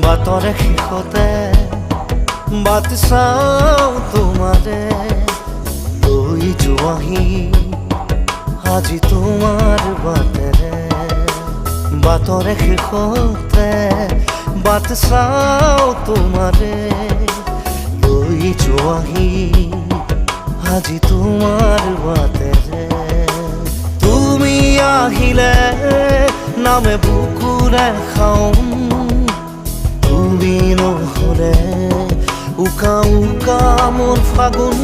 বাটৰে শেষতে but চাওঁ তোমাৰে লৈ যোৱাহি আজি তোমাৰ বাটেৰে বাটৰে শেষতে বাট চাওঁ তোমাৰে লৈ যোৱাহি আজি তোমাৰ বাটেৰে তুমি আহিলে নামে বুকুৰে খাওঁ তুমি নহ'লে উকা উকা মোৰ ফাগুন